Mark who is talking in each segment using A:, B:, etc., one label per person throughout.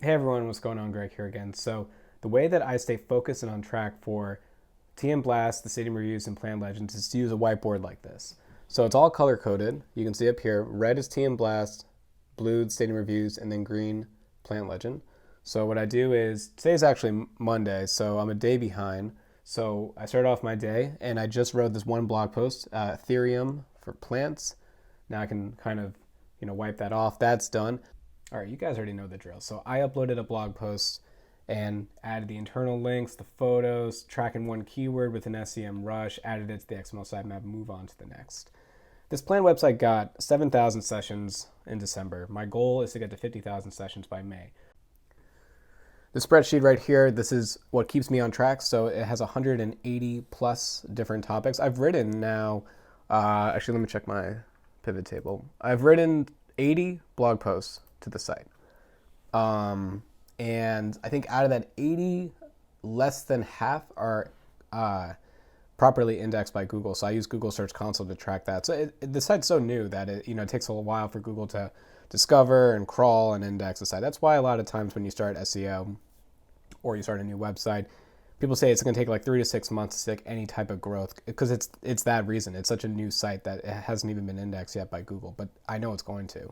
A: Hey everyone, what's going on? Greg here again. So the way that I stay focused and on track for TM Blast, the stadium reviews, and Plan Legends is to use a whiteboard like this. So it's all color coded. You can see up here, red is TM Blast, blue stadium reviews, and then green Plant Legend. So what I do is, today's actually Monday, so I'm a day behind. So I started off my day and I just wrote this one blog post, Ethereum for plants. Now I can kind of, wipe that off. That's done. All right, you guys already know the drill. So I uploaded a blog post and added the internal links, the photos, tracking one keyword with an SEM rush, added it to the XML sitemap, move on to the next. This plan website got 7,000 sessions in December. My goal is to get to 50,000 sessions by May. The spreadsheet right here, this is what keeps me on track. So it has 180 plus different topics. I've written now, actually, let me check my pivot table. I've written 80 blog posts to the site. And I think out of that 80, less than half are properly indexed by Google. So I use Google Search Console to track that. So the site's so new that it takes a little while for Google to discover and crawl and index the site. That's why a lot of times when you start SEO or you start a new website, people say it's going to take like 3 to 6 months to stick any type of growth because it's that reason. It's such a new site that it hasn't even been indexed yet by Google, but I know it's going to.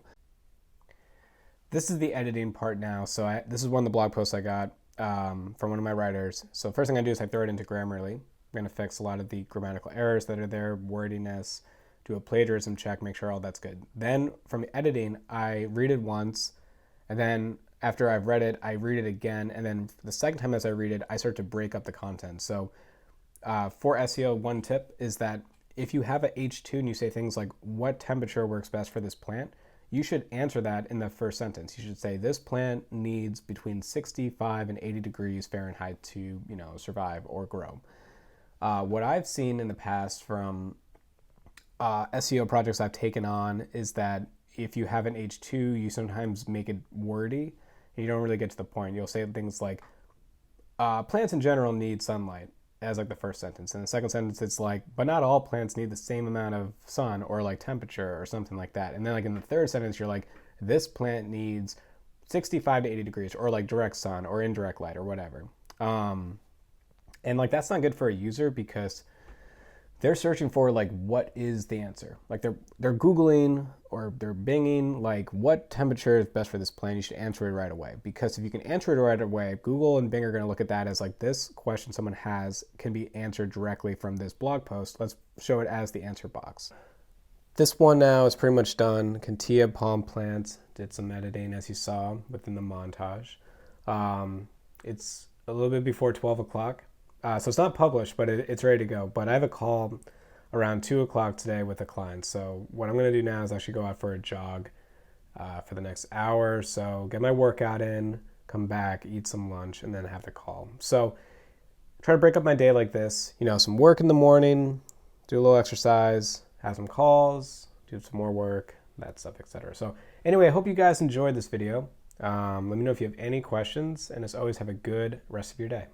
A: This is the editing part now. So this is one of the blog posts I got from one of my writers. So first thing I do is I throw it into Grammarly. I'm going to fix a lot of the grammatical errors that are there, wordiness, do a plagiarism check, make sure all that's good. Then from the editing, I read it once, and then after I've read it, I read it again, and then the second time as I read it, I start to break up the content. So for SEO, one tip is that if you have a H2 and you say things like, what temperature works best for this plant, you should answer that in the first sentence. You should say, this plant needs between 65 and 80 degrees Fahrenheit to, survive or grow. What I've seen in the past from SEO projects I've taken on is that if you have an H2, you sometimes make it wordy and you don't really get to the point. You'll say things like, plants in general need sunlight as like the first sentence. And the second sentence, it's like, but not all plants need the same amount of sun or like temperature or something like that. And then like in the third sentence, you're like, this plant needs 65 to 80 degrees or like direct sun or indirect light or whatever. And like, that's not good for a user because they're searching for like, what is the answer? Like they're Googling or they're Binging, like what temperature is best for this plant? You should answer it right away. Because if you can answer it right away, Google and Bing are going to look at that as like, this question someone has can be answered directly from this blog post. Let's show it as the answer box. This one now is pretty much done. Cantia palm plants, did some editing as you saw within the montage. It's a little bit before 12 o'clock. So it's not published, but it's ready to go. But I have a call around 2 o'clock today with a client. So what I'm going to do now is actually go out for a jog for the next hour. So get my workout in, come back, eat some lunch, and then have the call. So try to break up my day like this. Some work in the morning, do a little exercise, have some calls, do some more work, that stuff, etc. So anyway, I hope you guys enjoyed this video. Let me know if you have any questions. And as always, have a good rest of your day.